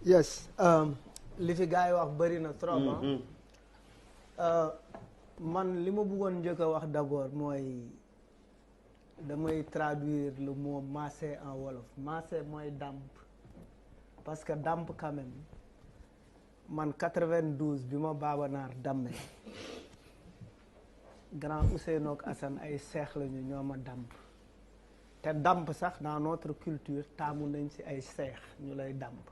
yes li fi gars yi wax bëri na trop man li ma bëggoon njëkk a wax d'abord mooy damay traduire le mot maase en wolof maase mooy dàmp parce que dàmp quand même man 92 bi ma Baaba Naar damme grand Ousseynou ak Assane ay seex lañu ñoo ma dàmp te dàmp sax dans notre culture taamu nañ ci ay seex ñu lay dàmp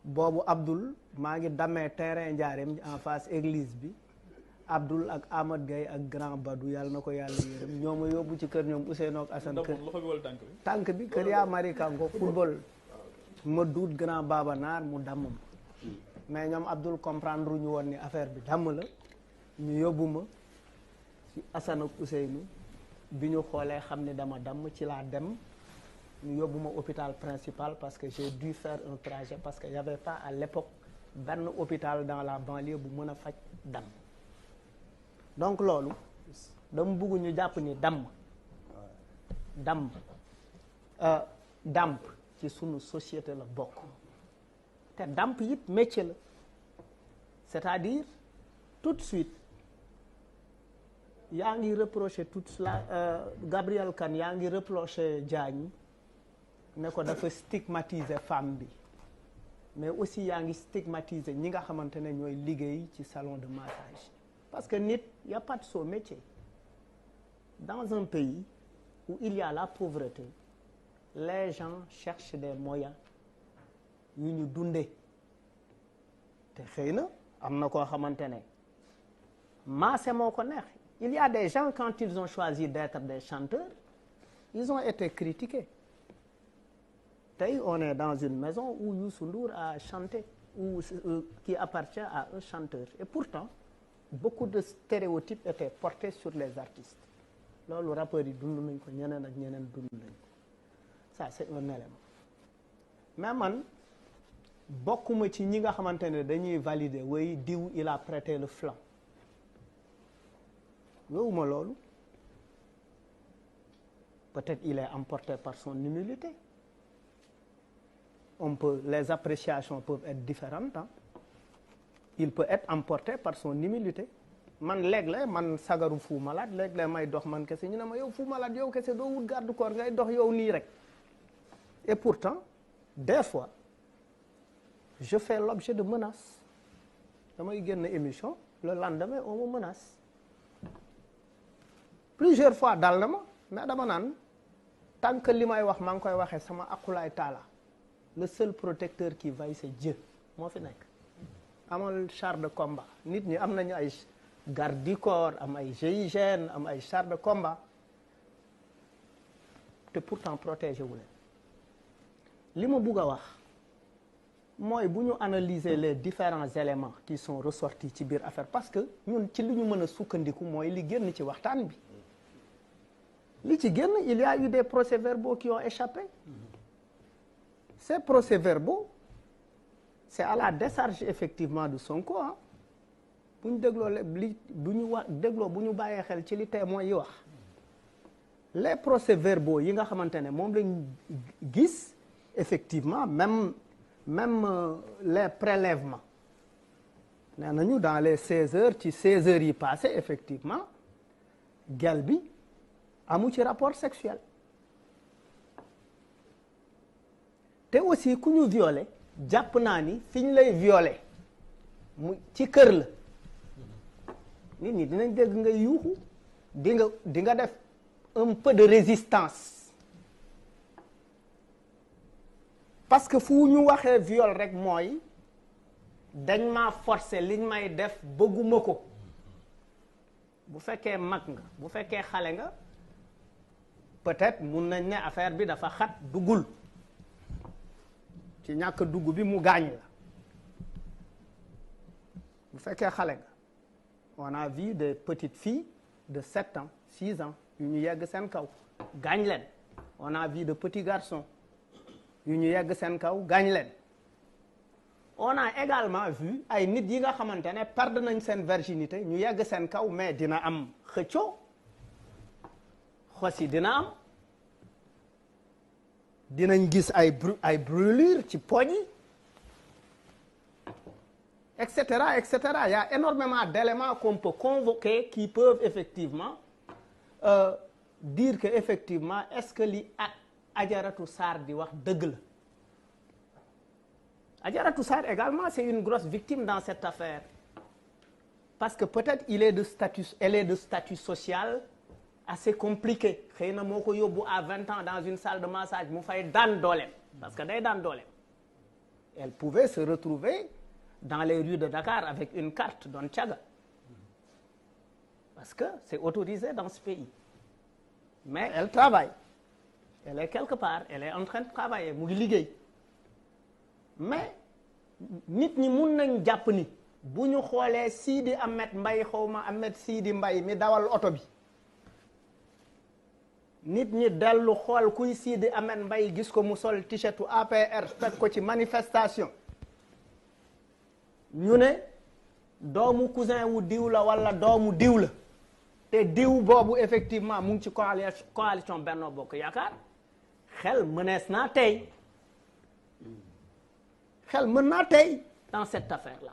boobu Abdoul maa ngi dammee terrain Ndiarème en face église bi Abdoul ak Amad Gaye ak grand Badou yàlla na ko yàlla yërëm ñoo ma yóbbu ci kër ñoom Ousseynou ak Assane kër tànk bi kër yaa mari kanko football ma duut grand Baba Naar mu damm ma mais ñoom Abdoul comprendre ñu woon ni affaire bi damm la ñu yóbbu ma ci Assane ak Ousseynou bi ñu xoolee xam ne dama damm ci laa dem ñu yóbbu ma hôpital principal parce que j'ai dû faire un trajet parce que y avait pas à l'époque benn hôpital dans la banlieue bu mën a faj damm donc loolu dama bëgg ñu jàpp ni damm dàmp ci sunu société la bokk te dàmp it métier la c'est-à-dire tout de suite yaa ngi reproché toute la Gabriel Kane yaa ngi reproché Diagne ne ko dafa stigmatiser femme bi mais aussi yaa ngi stigmatiser ñi nga xamante ne ñooy liggéey ci salon de massage parce que nit y a pas de sot métier dans un pays où il y a la pauvreté les gens cherchent des moyens yu ñu dundee te xëy na am na koo xamante ne maase moo ko neex il y a des gens quand ils ont choisi d'être des chanteurs ils ont été critiqués tey on est dans une maison où Youssou Ndour a chanté ou qui appartient à un chanteur et pourtant beaucoup de stéréotypes étaient portés sur les artistes loolu rappeurs yi dund nañ ko ñeneen ak ñeneen dund nañ ko ça c'est un élément mais man bokkuma ci ñi nga xamante ne dañuy valider way diw il a prêté le flanc loowuma loolu peut-être il est emporté par son humilité les appréciations peuvent être différentes hein? Il peut être emporté par son humilité man léeg-léeg man sagaru Fou Malade léeg-léeg may dox man kese ñu ne ma yow Fou Malade yow kese doo wut garde corps ngay dox yow nii rek et pourtant des fois je fais l'objet de menaces damay génn émission le lendemain on me menace plusieurs fois dal na ma mais dama naan tant que li may wax maa ngi koy waxee sama aqulaay taala le seul protecteur qui vaille c'est Dieu moo fi nekk amal char de combat nit ñi am nañu ay garde du corps am ay GIGN am ay char de combat te pourtant protégé wu leen li ma bugg a wax mooy bu ñu analyser les différents éléments qui sont ressortis ci biir affaire parce que ñun ci li ñu mën a sukkandiku mooy li génn ci waxtaan bi li ci génn il y a eu des procès-verbaux qui ont échappé ces procès-verbaux c'est à la décharge effectivement de Sonko ah bu ñu dégloo li bu ñu wax dégloo bu ñu bàyyee xel ci li témoins yi wax les procès-verbaux yi nga xamante ne moom lañ gis effectivement même les prélèvements nee nañu dans les 16 heures ci 16 heures yi passé effectivement gel bi amu ci rapport sexuel te aussi ku ñu violé jàpp naa ni fi ñu lay violé mu ci kër la nit ñi dinañ dégg nga yuuxu di nga def un peu de résistance parce que fu ñu waxee viol rek mooy dañ ma forcer liñ may def bëgguma ko bu fekkee mag nga bu fekkee xale nga peut-être mun nañ ne affaire bi dafa xat duggul ci ñàkk dugg bi mu gaañ la bu fekkee xale nga on a vu des petites filles de 7 ans 6 ans yu ñu yegg seen kaw gaañ leen on a vu de petits garçons yu ñu yegg seen kaw gaañ leen on a également vu ay nit yi nga xamante ne perdre nañ seen virginité ñu yegg seen kaw mais dina am xëccoo xos yi dina am dinañ gis ay brûlure ci poñ yi etc., etc. Il y a énormément d'éléments qu'on peut convoquer qui peuvent effectivement dire que effectivement est-ce que li Adjaratou Sarr di wax dëgg la. Adjaratou Sarr également c'est une grosse victime dans cette affaire parce que peut-être elle est de statut social assez compliqué xëy na moo ko yóbbu à 20 ans dans une salle de massage mu fay daan dooleem parce que day daan dooleem. Elle pouvait se retrouver dans les rues de Dakar avec une carte doon caga parce que c'est autorisé dans ce pays mais elle travaille elle est quelque part elle est en train de travailler mu ngi liggéey mais nit ñi mun nañ jàpp ni bu ñu xoolee Sidi Ahmed Mbaye xawma Ahmed Sidi Mbaye mi dawal oto bi nit ñi dellu xool kuy Sidi Ahmed Mbaye gis ko mu sol t-shirtu APR fekk ko ci manifestation ñu ne doomu cousin wu diw la wala doomu diw la te diw boobu effectivement mu ngi ci coalition Benno Bokk Yaakaar xel mënees naa tey xel mën naa tey dans cette affaire là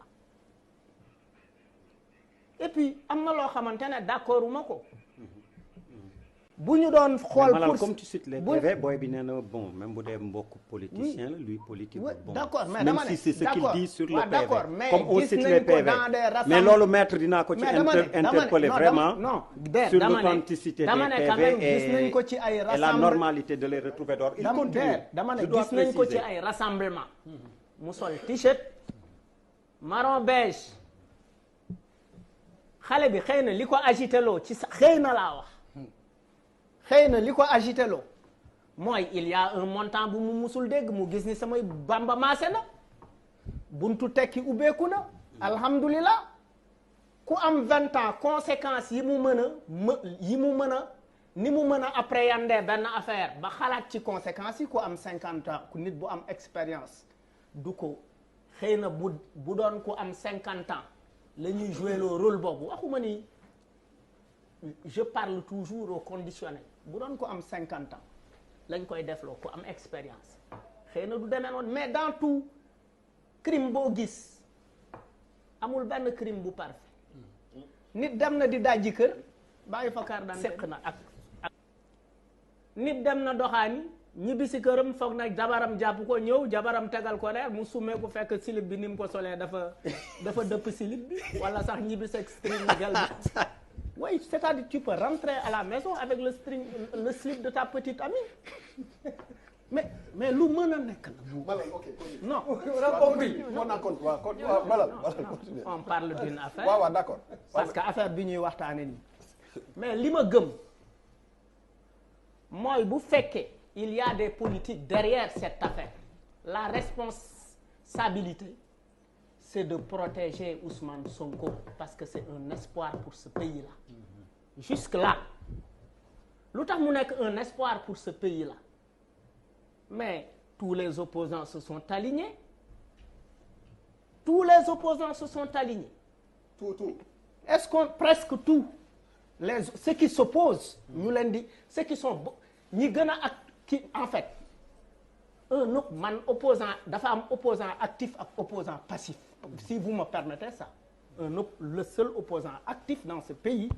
et puis am na loo xamante ne d'accorduma ko bu ñu doon xool pour comme tu cites les PV booy bi nee na bon même bu dee mbokk politicien la lui politique bon d'accord mais dama ne même si c'est ce qu'il dit sur le PV mais comme on cite les PV mais loolu maître dinaa ko ci interpeller vraiment sur l'authenticité des PV et la normalité de les retrouver d'or il continue dama ne gis nañ ko ci ay rassemblement mu sol t-shirt marron beige xale bi xëy na li ko agité loo ci sa xëy na laa wax xëy na li ko agité loo mooy il y a un montant bu mu musul dégg mu gis ni samay bamba maase na buntu tekki ubbeeku na alhamdulilah ku am 20 ans conséquences yi mu mën a ni mu mën a appréhender benn affaire ba xalaat ci conséquences yi ku am 50 ans ku nit bu am expérience du ko xëy na bu doon ku am 50 ans la ñuy jouer le rôle boobu waxuma ni je parle toujours au conditionnel bu doon ko am 50 ans lañ koy defloo ko am expérience xëy na du demee noonu mais dans tout crime boo gis amul benn crime bu parfait nit dem na di dajji kër bàyyi fa carte d'identité seq na ak nit dem na doxaani ñibbi si këram foog nag jabaram jàpp ko ñëw jabaram tegal ko reer mu summee ko fekk slip bi ni mu ko solee dafa dëpp slip bi wala sax ñibbi sa string gel bi oui c'est-à-dire tu peux rentrer à la maison avec le slip de ta petite amie mais lu mën a nekk la bu non on parle d'une affaire waaw d'accord parce que affaire bi ñuy waxtaane nii mais li ma gëm mooy bu fekkee il y a des politiques derrière cette affaire la responsabilité c'est de protéger Ousmane Sonko parce que c'est un espoir pour ce pays-là jusque-là lu tax mu nekk un espoir pour ce pays-là mais tous les opposants se sont alignés tout est-ce qu'on presque tous ceux qui s'opposent ñu leen di ceux qui sont ñi gën a ak ki en fait man opposant dafa am opposant actif ak opposant passif si vous me permettez ça le seul opposant actif dans ce pays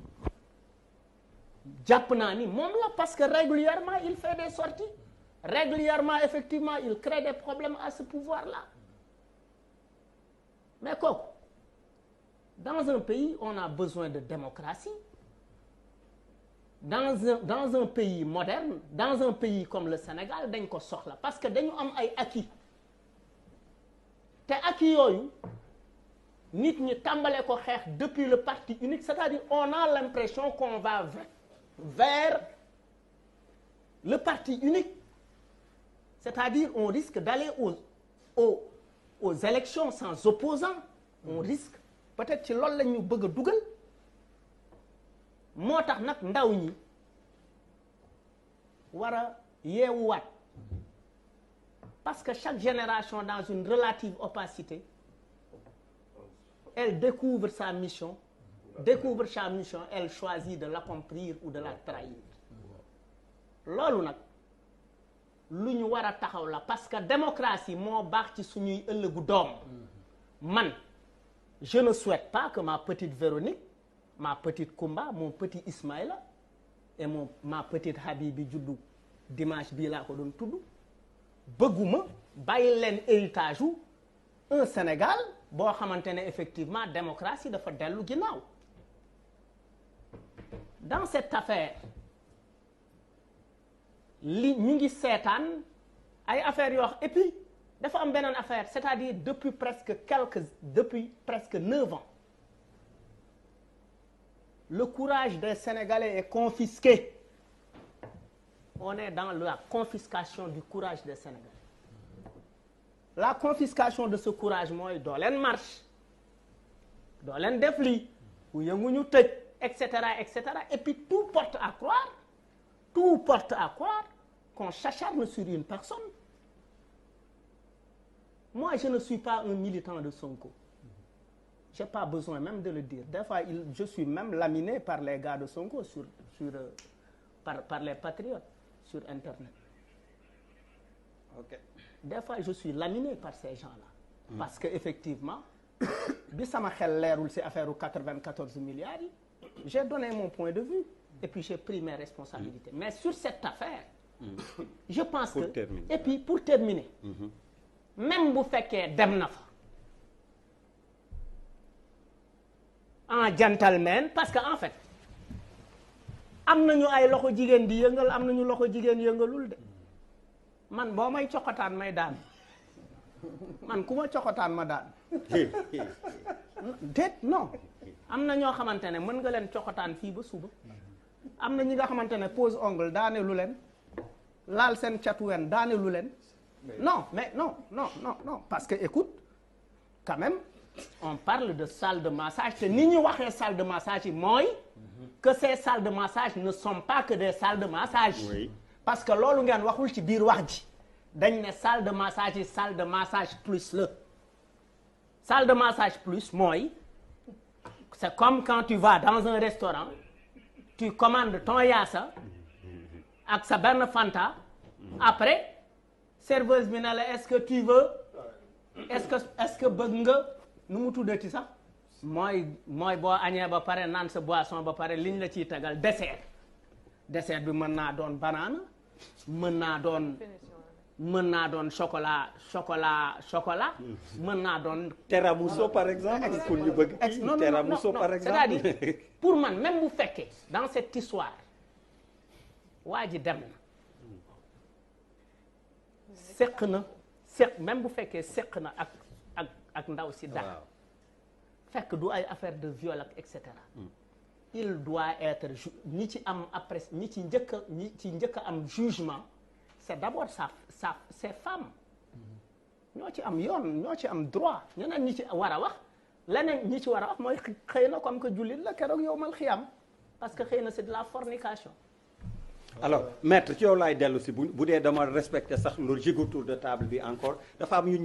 jàpp naa ni moom la parce que régulièrement il fait des sorties régulièrement effectivement il crée des problèmes à ce pouvoir-là mais kooku dans un pays on a besoin de démocratie dans un pays moderne dans un pays comme le Sénégal dañ ko soxla parce que dañu am ay acquis te acquis yooyu nit ñi tàmbale ko xeex depuis le parti unique c'est-à-dire on a l'impression qu'on va vers le parti unique c'est-à-dire on risque d'aller aux élections sans opposants on risque peut-être ci loolu la ñu bëgg a dugal moo tax nag ndaw ñi war a yeewuwaat parce que chaque génération dans une relative opacité elle découvre sa mission elle choisit de l'accomplir ou de la trahir loolu nag lu ñu war a taxaw la parce que démocratie moo baax ci suñuy ëllëgu doom man je ne souhaite pas que ma petite Véronique, ma petite Koumba, mon petit Ismaïla et ma petite Habibi juddu dimanche bii laa ko doon tudd bëgguma bàyyi leen héritage u un Sénégal boo xamante ne effectivement démocratie dafa dellu ginnaaw. Dans cette affaire li ñu ngi seetaan ay affaires yoo xam et puis dafa am beneen affaire c'est-à-dire depuis presque 9 ans le courage des Sénégalais est confisqué. On est dans la confiscation du courage des Sénégalais. La confiscation de ce courage mooy doo leen marche doo leen def lii ku yëngu ñu tëj et cetera et puis tout porte à croire qu'on s'acharne sur une personne. Moi je ne suis pas un militant de Sonko. J'ai pas besoin même de le dire. Des fois je suis même laminé par les gars de Sonko par les patriotes sur internet. OK. Des fois je suis laminé par ces gens-là. Parce que effectivement bi sama xel leerul ci affaire u 94 milliards yi j'ai donné mon point de vue et puis j'ai pris mes responsabilités. Mais sur cette affaire je pense que terminer. Et puis pour terminer même bu fekkee dem na fa en gentleman parce que en fait am nañu ay loxo jigéen di yëngal am nañu loxo jigéen yëngalul de man boo may coxotaan may daan man ku ma coxotaan ma daan déet non am na ñoo xamante ne mën nga leen coxotaan fii ba suba am na ñi nga xamante ne pose ongle daane lu leen laal seen catuwen daane lu leen non mais non parce que écoute quand même on parle de salle de massage te ni ñu waxee salle de massage yi mooy que ces salles de massage ne sont pas que des salles de massage. Oui. Parce que loolu ngeen waxul ci biir wax ji dañ ne salle de massage yi salle de massage plus la salle de massage plus mooy c'est comme quand tu vas dans un restaurant tu commandes ton yaasa ak sa benn Fanta après serveuse bi ne la est-ce que tu veux est-ce que bëgg nga nu mu tuddati sax mooy boo añee ba pare naan sa boisson ba pare liñ la ciy tegal dessert bi mën naa doon banane mën naa doon chocolat mën naa doon tiramisu par exemple pour ñu bëgg tiramisu par exemple c'est-à-dire pour man même bu fekkee dans cette histoire waa ji dem na même bu fekkee seq na ak ndaw si dara fekk du ay affaire de viol ak et cetera il doit être ñi ci am après ñi ci njëkk a am jugement c'est d'abord ces femmes ñoo ci am yoon ñoo ci am droit ñeneen ñi ci war a wax leneen ñi ci war a wax mooy xëy na comme que jullit la keroog yowmal xiyam parce que xëy na c'est de la fornication. Alors maître ci yow laay dellu si bu dee dama respecté sax le jeu autour de table bi encore dafa am yu